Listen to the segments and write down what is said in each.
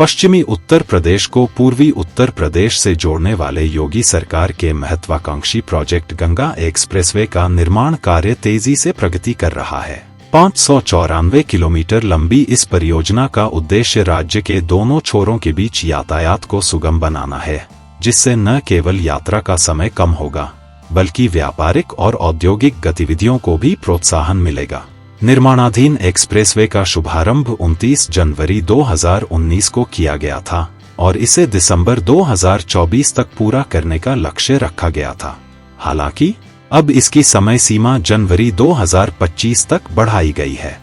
पश्चिमी उत्तर प्रदेश को पूर्वी उत्तर प्रदेश से जोड़ने वाले योगी सरकार के महत्वाकांक्षी प्रोजेक्ट गंगा एक्सप्रेसवे का निर्माण कार्य तेजी से प्रगति कर रहा है। 594 किलोमीटर लंबी इस परियोजना का उद्देश्य राज्य के दोनों छोरों के बीच यातायात को सुगम बनाना है, जिससे न केवल यात्रा का समय कम होगा, बल्कि व्यापारिक और औद्योगिक गतिविधियों को भी प्रोत्साहन मिलेगा। निर्माणाधीन एक्सप्रेसवे का शुभारंभ 29 जनवरी 2019 को किया गया था और इसे दिसंबर 2024 तक पूरा करने का लक्ष्य रखा गया था। हालांकि अब इसकी समय सीमा जनवरी 2025 तक बढ़ाई गई है।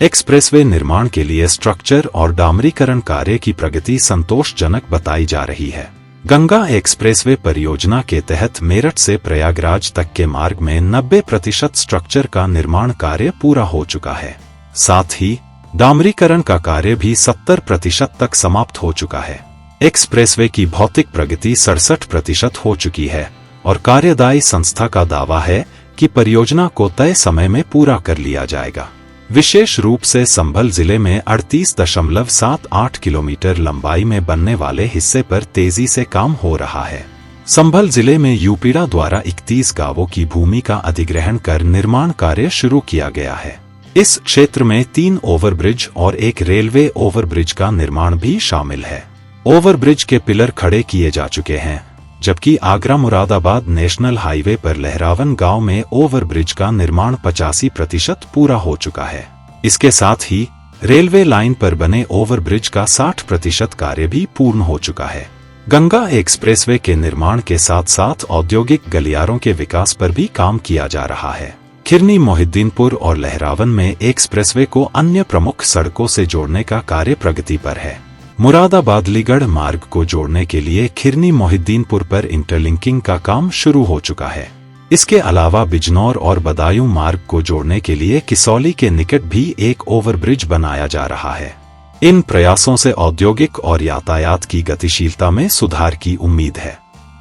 एक्सप्रेसवे निर्माण के लिए स्ट्रक्चर और डामरीकरण कार्य की प्रगति संतोषजनक बताई जा रही है। गंगा एक्सप्रेसवे परियोजना के तहत मेरठ से प्रयागराज तक के मार्ग में 90% स्ट्रक्चर का निर्माण कार्य पूरा हो चुका है। साथ ही डामरीकरण का कार्य भी 70% तक समाप्त हो चुका है। एक्सप्रेसवे की भौतिक प्रगति 67% हो चुकी है और कार्यदायी संस्था का दावा है कि परियोजना को तय समय में पूरा कर लिया जाएगा। विशेष रूप से संभल जिले में 38.78 किलोमीटर लंबाई में बनने वाले हिस्से पर तेजी से काम हो रहा है। संभल जिले में यूपीडा द्वारा 31 गांवों की भूमि का अधिग्रहण कर निर्माण कार्य शुरू किया गया है। इस क्षेत्र में 3 ओवरब्रिज और एक रेलवे ओवरब्रिज का निर्माण भी शामिल है। ओवरब्रिज के पिलर खड़े किए जा चुके हैं, जबकि आगरा मुरादाबाद नेशनल हाईवे पर लहरावन गांव में ओवरब्रिज का निर्माण 85% पूरा हो चुका है। इसके साथ ही रेलवे लाइन पर बने ओवरब्रिज का 60% कार्य भी पूर्ण हो चुका है। गंगा एक्सप्रेसवे के निर्माण के साथ साथ औद्योगिक गलियारों के विकास पर भी काम किया जा रहा है। खिरनी मोहिद्दीनपुर और लहरावन में एक्सप्रेसवे को अन्य प्रमुख सड़कों से जोड़ने का कार्य प्रगति पर है। मुरादाबाद-अलीगढ़ मार्ग को जोड़ने के लिए खिरनी मोहिद्दीनपुर पर इंटरलिंकिंग का काम शुरू हो चुका है। इसके अलावा बिजनौर और बदायूं मार्ग को जोड़ने के लिए किसौली के निकट भी एक ओवरब्रिज बनाया जा रहा है। इन प्रयासों से औद्योगिक और यातायात की गतिशीलता में सुधार की उम्मीद है।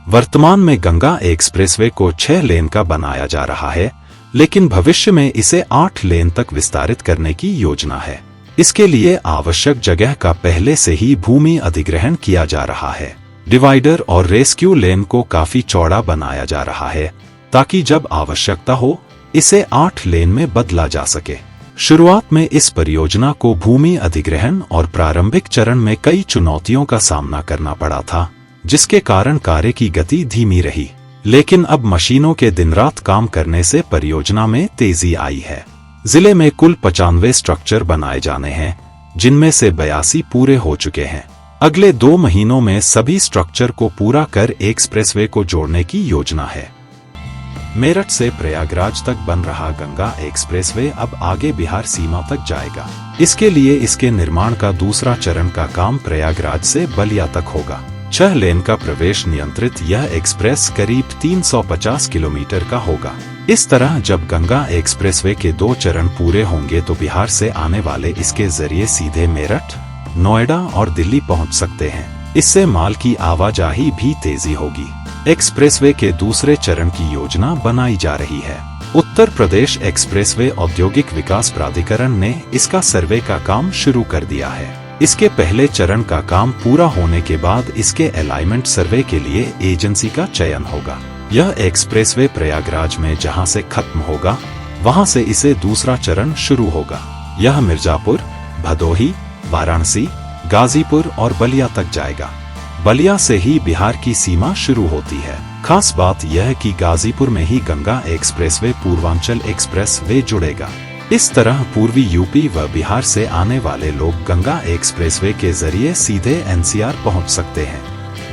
वर्तमान में गंगा एक्सप्रेसवे को 6 लेन का बनाया जा रहा है, लेकिन भविष्य में इसे 8 लेन तक विस्तारित करने की योजना है। इसके लिए आवश्यक जगह का पहले से ही भूमि अधिग्रहण किया जा रहा है। डिवाइडर और रेस्क्यू लेन को काफी चौड़ा बनाया जा रहा है, ताकि जब आवश्यकता हो इसे 8 लेन में बदला जा सके। शुरुआत में इस परियोजना को भूमि अधिग्रहण और प्रारंभिक चरण में कई चुनौतियों का सामना करना पड़ा था, जिसके कारण कार्य की गति धीमी रही। लेकिन अब मशीनों के दिन रात काम करने से परियोजना में तेजी आई है। जिले में कुल 95 स्ट्रक्चर बनाए जाने हैं, जिनमें से 82 पूरे हो चुके हैं। अगले 2 महीनों में सभी स्ट्रक्चर को पूरा कर एक्सप्रेसवे को जोड़ने की योजना है। मेरठ से प्रयागराज तक बन रहा गंगा एक्सप्रेसवे अब आगे बिहार सीमा तक जाएगा। इसके लिए इसके निर्माण का दूसरा चरण का काम प्रयागराज से बलिया तक होगा। 6 लेन का प्रवेश नियंत्रित यह एक्सप्रेस करीब 350 किलोमीटर का होगा। इस तरह जब गंगा एक्सप्रेसवे के 2 चरण पूरे होंगे तो बिहार से आने वाले इसके जरिए सीधे मेरठ, नोएडा और दिल्ली पहुंच सकते हैं। इससे माल की आवाजाही भी तेजी होगी। एक्सप्रेसवे के दूसरे चरण की योजना बनाई जा रही है। उत्तर प्रदेश एक्सप्रेसवे औद्योगिक विकास प्राधिकरण ने इसका सर्वे का काम शुरू कर दिया है। इसके पहले चरण का काम पूरा होने के बाद इसके अलाइनमेंट सर्वे के लिए एजेंसी का चयन होगा। यह एक्सप्रेसवे प्रयागराज में जहां से खत्म होगा, वहां से इसे दूसरा चरण शुरू होगा। यह मिर्जापुर, भदोही, वाराणसी, गाजीपुर और बलिया तक जाएगा। बलिया से ही बिहार की सीमा शुरू होती है। खास बात यह कि गाजीपुर में ही गंगा एक्सप्रेसवे पूर्वांचल एक्सप्रेसवे जुड़ेगा। इस तरह पूर्वी यूपी व बिहार से आने वाले लोग गंगा एक्सप्रेसवे के जरिए सीधे एनसीआर पहुंच सकते हैं।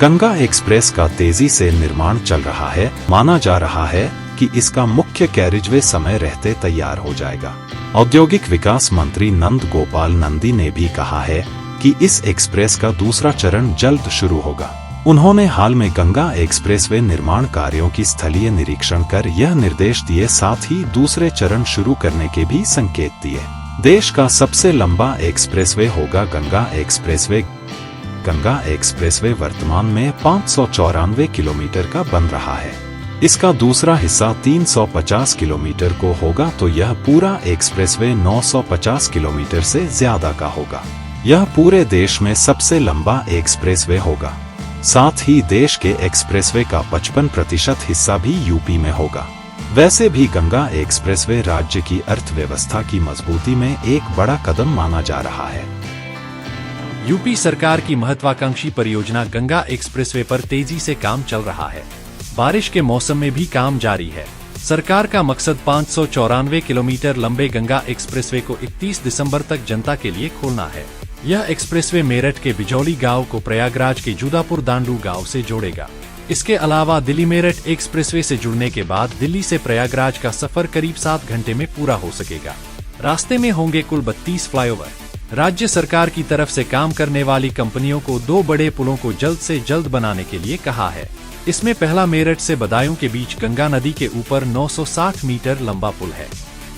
गंगा एक्सप्रेस का तेजी से निर्माण चल रहा है। माना जा रहा है कि इसका मुख्य कैरिजवे समय रहते तैयार हो जाएगा। औद्योगिक विकास मंत्री नंद गोपाल नंदी ने भी कहा है कि इस एक्सप्रेस का दूसरा चरण जल्द शुरू होगा। उन्होंने हाल में गंगा एक्सप्रेसवे निर्माण कार्यों की स्थलीय निरीक्षण कर यह निर्देश दिए, साथ ही दूसरे चरण शुरू करने के भी संकेत दिए। देश का सबसे लंबा एक्सप्रेसवे होगा गंगा एक्सप्रेसवे। गंगा एक्सप्रेसवे वर्तमान में 594 किलोमीटर का बन रहा है। इसका दूसरा हिस्सा 350 किलोमीटर को होगा, तो यह पूरा एक्सप्रेसवे 950 किलोमीटर से ज्यादा का होगा। यह पूरे देश में सबसे लंबा एक्सप्रेसवे होगा। साथ ही देश के एक्सप्रेसवे का 55% हिस्सा भी यूपी में होगा। वैसे भी गंगा एक्सप्रेसवे राज्य की अर्थव्यवस्था की मजबूती में एक बड़ा कदम माना जा रहा है। यूपी सरकार की महत्वाकांक्षी परियोजना गंगा एक्सप्रेसवे पर तेजी से काम चल रहा है। बारिश के मौसम में भी काम जारी है। सरकार का मकसद 594 किलोमीटर लंबे गंगा एक्सप्रेसवे को 31 दिसंबर तक जनता के लिए खोलना है। यह एक्सप्रेसवे मेरठ के बिजौली गांव को प्रयागराज के जुदापुर दांडू गांव से जोड़ेगा। इसके अलावा दिल्ली मेरठ एक्सप्रेसवे से जुड़ने के बाद दिल्ली से प्रयागराज का सफर करीब 7 घंटे में पूरा हो सकेगा। रास्ते में होंगे कुल 32 फ्लाईओवर। राज्य सरकार की तरफ से काम करने वाली कंपनियों को 2 बड़े पुलों को जल्द से जल्द बनाने के लिए कहा है। इसमें पहला मेरठ से बदायूं के बीच गंगा नदी के ऊपर 960 मीटर लंबा पुल है।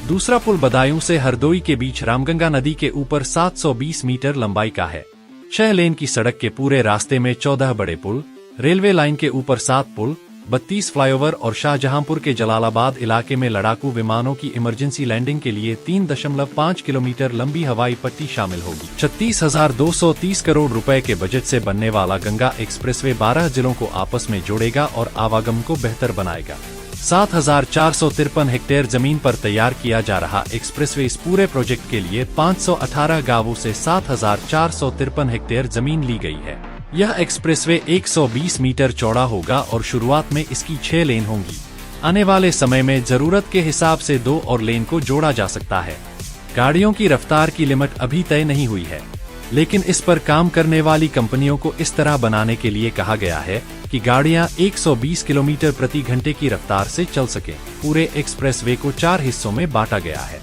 दूसरा पुल बदायूं से हरदोई के बीच रामगंगा नदी के ऊपर 720 मीटर लंबाई का है। 6 लेन की सड़क के पूरे रास्ते में 14 बड़े पुल, रेलवे लाइन के ऊपर 7 पुल, 32 फ्लाईओवर और शाहजहांपुर के जलालाबाद इलाके में लड़ाकू विमानों की इमरजेंसी लैंडिंग के लिए 3.5 किलोमीटर लंबी हवाई पट्टी शामिल होगी। 36,230 करोड़ रुपए के बजट से बनने वाला गंगा एक्सप्रेसवे 12 जिलों को आपस में जोड़ेगा और आवागमन को बेहतर बनाएगा। 7,453 हेक्टेयर जमीन पर तैयार किया जा रहा एक्सप्रेसवे इस पूरे प्रोजेक्ट के लिए 518 गांवों से 7,453 हेक्टेयर जमीन ली गई है। यह एक्सप्रेसवे 120 मीटर चौड़ा होगा और शुरुआत में इसकी 6 लेन होंगी। आने वाले समय में जरूरत के हिसाब से 2 और लेन को जोड़ा जा सकता है। गाड़ियों की रफ्तार की लिमिट अभी तय नहीं हुई है, लेकिन इस पर काम करने वाली कंपनियों को इस तरह बनाने के लिए कहा गया है कि गाड़ियां 120 किलोमीटर प्रति घंटे की रफ्तार से चल सकें। पूरे एक्सप्रेसवे को 4 हिस्सों में बांटा गया है।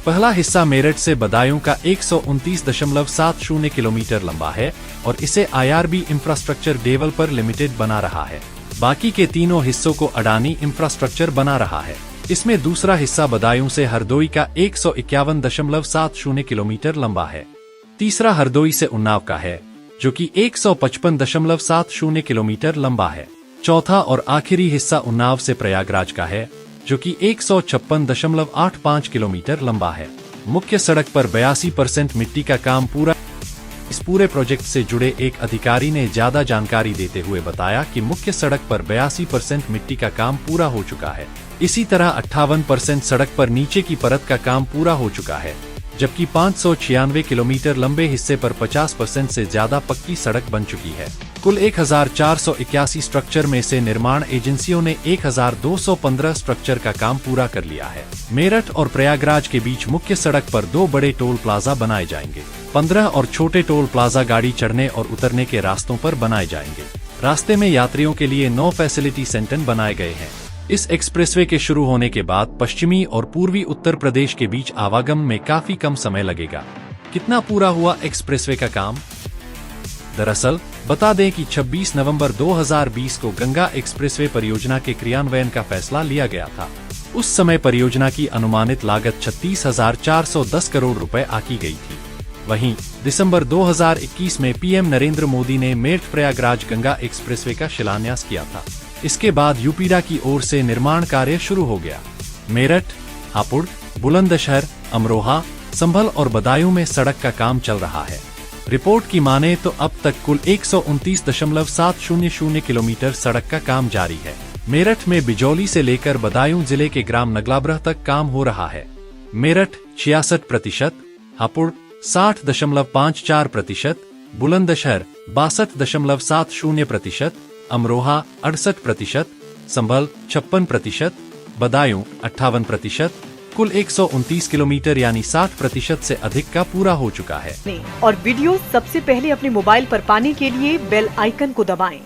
पहला हिस्सा मेरठ से बदायूं का 129.70 किलोमीटर लंबा है और इसे IRB इंफ्रास्ट्रक्चर डेवलपर लिमिटेड बना रहा है। बाकी के तीनों हिस्सों को अडानी इंफ्रास्ट्रक्चर बना रहा है। इसमें दूसरा हिस्सा बदायूं से हरदोई का 151.70 किलोमीटर लंबा है। तीसरा हरदोई से उन्नाव का है, जो कि 155.70 किलोमीटर लंबा है। चौथा और आखिरी हिस्सा उन्नाव से प्रयागराज का है, जो कि 156.85 किलोमीटर लंबा है। मुख्य सड़क पर 82% मिट्टी का काम पूरा। इस पूरे प्रोजेक्ट से जुड़े एक अधिकारी ने ज्यादा जानकारी देते हुए बताया कि मुख्य सड़क पर 82% मिट्टी का काम पूरा हो चुका है। इसी तरह 58% सड़क पर नीचे की परत का काम पूरा हो चुका है, जबकि 596 किलोमीटर लंबे हिस्से पर 50% से ज्यादा पक्की सड़क बन चुकी है। कुल 1481 स्ट्रक्चर में से निर्माण एजेंसियों ने 1215 स्ट्रक्चर का काम पूरा कर लिया है। मेरठ और प्रयागराज के बीच मुख्य सड़क पर 2 बड़े टोल प्लाजा बनाए जाएंगे। 15 और छोटे टोल प्लाजा गाड़ी चढ़ने और उतरने के रास्तों पर बनाए जाएंगे। रास्ते में यात्रियों के लिए 9 फैसिलिटी सेंटर बनाए गए हैं। इस एक्सप्रेसवे के शुरू होने के बाद पश्चिमी और पूर्वी उत्तर प्रदेश के बीच आवागमन में काफी कम समय लगेगा। कितना पूरा हुआ एक्सप्रेसवे का काम? दरअसल बता दें कि 26 नवंबर 2020 को गंगा एक्सप्रेसवे परियोजना के क्रियान्वयन का फैसला लिया गया था। उस समय परियोजना की अनुमानित लागत 36,410 करोड़ रुपए आकी गई थी। वहीं दिसंबर 2021 में PM नरेंद्र मोदी ने मेरठ प्रयागराज गंगा एक्सप्रेसवे का शिलान्यास किया था। इसके बाद यूपीडा की ओर से निर्माण कार्य शुरू हो गया। मेरठ, हापुड़, बुलंदशहर, अमरोहा, संभल और बदायूं में सड़क का काम चल रहा है। रिपोर्ट की माने तो अब तक कुल 129.700 किलोमीटर सड़क का काम जारी है। मेरठ में बिजौली से लेकर बदायूं जिले के ग्राम नगलाब्रह तक काम हो रहा है। मेरठ 66%, हापुड़ 60.54%, बुलंदशहर 62.70%, अमरोहा 68%, संभल 56%, बदायूं 58%, कुल 129 किलोमीटर यानी 60% से अधिक का पूरा हो चुका है। और वीडियो सबसे पहले अपने मोबाइल पर पाने के लिए बेल आइकन को दबाएं।